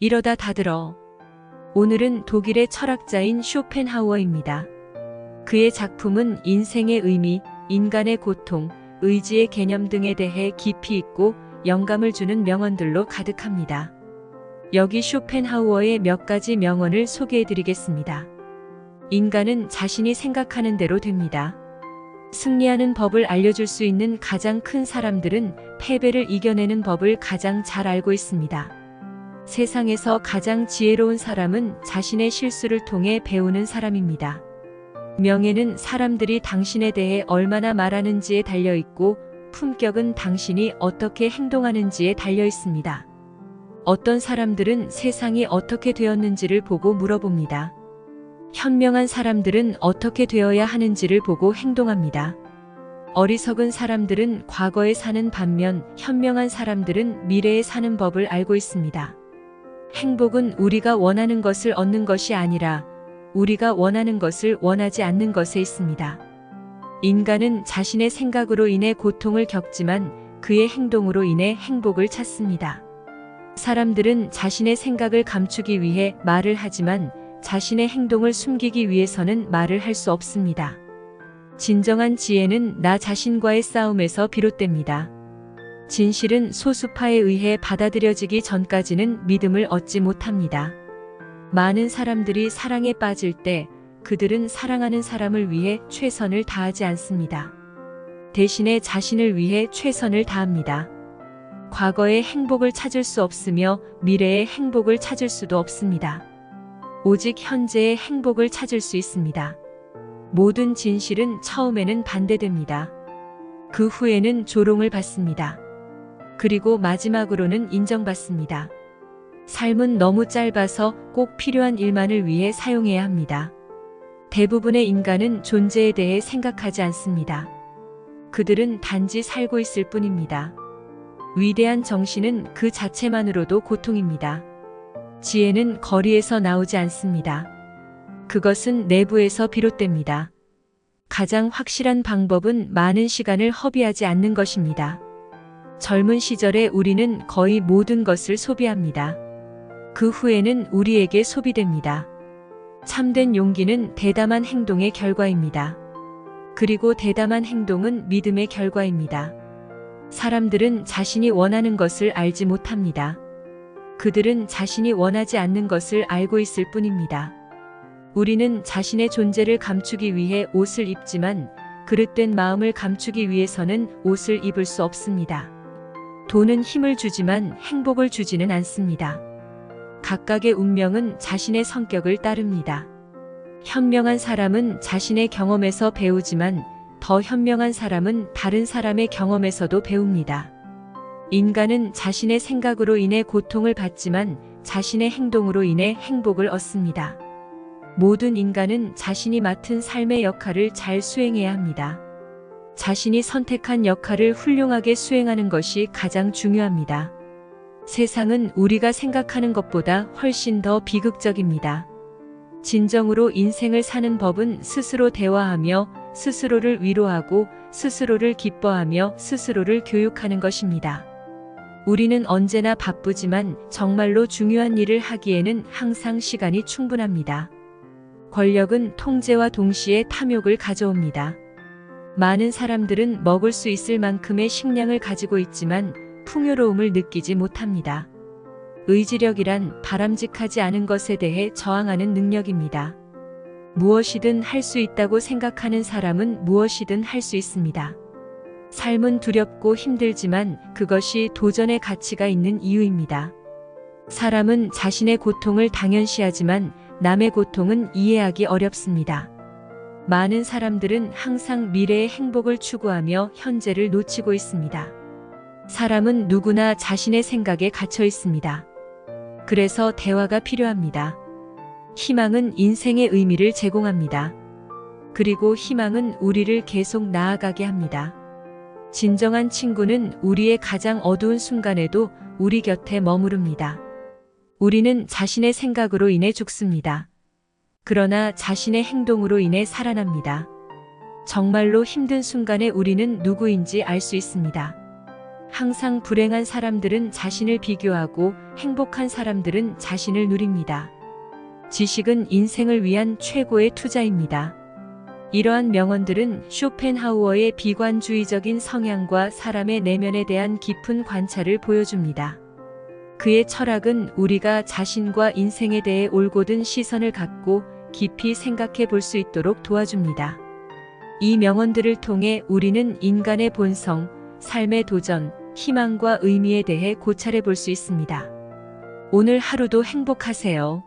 이러다 다 들어. 오늘은 독일의 철학자인 쇼펜하우어입니다. 그의 작품은 인생의 의미, 인간의 고통, 의지의 개념 등에 대해 깊이 있고 영감을 주는 명언들로 가득합니다. 여기 쇼펜하우어의 몇 가지 명언을 소개해드리겠습니다. 인간은 자신이 생각하는 대로 됩니다. 승리하는 법을 알려줄 수 있는 가장 큰 사람들은 패배를 이겨내는 법을 가장 잘 알고 있습니다. 세상에서 가장 지혜로운 사람은 자신의 실수를 통해 배우는 사람입니다. 명예는 사람들이 당신에 대해 얼마나 말하는지에 달려 있고, 품격은 당신이 어떻게 행동하는지에 달려 있습니다. 어떤 사람들은 세상이 어떻게 되었는지를 보고 물어봅니다. 현명한 사람들은 어떻게 되어야 하는지를 보고 행동합니다. 어리석은 사람들은 과거에 사는 반면 현명한 사람들은 미래에 사는 법을 알고 있습니다. 행복은 우리가 원하는 것을 얻는 것이 아니라 우리가 원하는 것을 원하지 않는 것에 있습니다. 인간은 자신의 생각으로 인해 고통을 겪지만 그의 행동으로 인해 행복을 찾습니다. 사람들은 자신의 생각을 감추기 위해 말을 하지만 자신의 행동을 숨기기 위해서는 말을 할 수 없습니다. 진정한 지혜는 나 자신과의 싸움에서 비롯됩니다. 진실은 소수파에 의해 받아들여지기 전까지는 믿음을 얻지 못합니다. 많은 사람들이 사랑에 빠질 때 그들은 사랑하는 사람을 위해 최선을 다하지 않습니다. 대신에 자신을 위해 최선을 다합니다. 과거의 행복을 찾을 수 없으며 미래의 행복을 찾을 수도 없습니다. 오직 현재의 행복을 찾을 수 있습니다. 모든 진실은 처음에는 반대됩니다. 그 후에는 조롱을 받습니다. 그리고 마지막으로는 인정받습니다. 삶은 너무 짧아서 꼭 필요한 일만을 위해 사용해야 합니다. 대부분의 인간은 존재에 대해 생각하지 않습니다. 그들은 단지 살고 있을 뿐입니다. 위대한 정신은 그 자체만으로도 고통입니다. 지혜는 거리에서 나오지 않습니다. 그것은 내부에서 비롯됩니다. 가장 확실한 방법은 많은 시간을 허비하지 않는 것입니다. 젊은 시절에 우리는 거의 모든 것을 소비합니다. 그 후에는 우리에게 소비됩니다. 참된 용기는 대담한 행동의 결과입니다. 그리고 대담한 행동은 믿음의 결과입니다. 사람들은 자신이 원하는 것을 알지 못합니다. 그들은 자신이 원하지 않는 것을 알고 있을 뿐입니다. 우리는 자신의 존재를 감추기 위해 옷을 입지만 그릇된 마음을 감추기 위해서는 옷을 입을 수 없습니다. 돈은 힘을 주지만 행복을 주지는 않습니다. 각각의 운명은 자신의 성격을 따릅니다. 현명한 사람은 자신의 경험에서 배우지만 더 현명한 사람은 다른 사람의 경험에서도 배웁니다. 인간은 자신의 생각으로 인해 고통을 받지만 자신의 행동으로 인해 행복을 얻습니다. 모든 인간은 자신이 맡은 삶의 역할을 잘 수행해야 합니다. 자신이 선택한 역할을 훌륭하게 수행하는 것이 가장 중요합니다. 세상은 우리가 생각하는 것보다 훨씬 더 비극적입니다. 진정으로 인생을 사는 법은 스스로 대화하며 스스로를 위로하고 스스로를 기뻐하며 스스로를 교육하는 것입니다. 우리는 언제나 바쁘지만 정말로 중요한 일을 하기에는 항상 시간이 충분합니다. 권력은 통제와 동시에 탐욕을 가져옵니다. 많은 사람들은 먹을 수 있을 만큼의 식량을 가지고 있지만 풍요로움을 느끼지 못합니다. 의지력이란 바람직하지 않은 것에 대해 저항하는 능력입니다. 무엇이든 할 수 있다고 생각하는 사람은 무엇이든 할 수 있습니다. 삶은 두렵고 힘들지만 그것이 도전의 가치가 있는 이유입니다. 사람은 자신의 고통을 당연시하지만 남의 고통은 이해하기 어렵습니다. 많은 사람들은 항상 미래의 행복을 추구하며 현재를 놓치고 있습니다. 사람은 누구나 자신의 생각에 갇혀 있습니다. 그래서 대화가 필요합니다. 희망은 인생의 의미를 제공합니다. 그리고 희망은 우리를 계속 나아가게 합니다. 진정한 친구는 우리의 가장 어두운 순간에도 우리 곁에 머무릅니다. 우리는 자신의 생각으로 인해 죽습니다. 그러나 자신의 행동으로 인해 살아납니다. 정말로 힘든 순간에 우리는 누구인지 알 수 있습니다. 항상 불행한 사람들은 자신을 비교하고 행복한 사람들은 자신을 누립니다. 지식은 인생을 위한 최고의 투자입니다. 이러한 명언들은 쇼펜하우어의 비관주의적인 성향과 사람의 내면에 대한 깊은 관찰을 보여줍니다. 그의 철학은 우리가 자신과 인생에 대해 올곧은 시선을 갖고 깊이 생각해 볼 수 있도록 도와줍니다. 이 명언들을 통해 우리는 인간의 본성, 삶의 도전, 희망과 의미에 대해 고찰해 볼 수 있습니다. 오늘 하루도 행복하세요.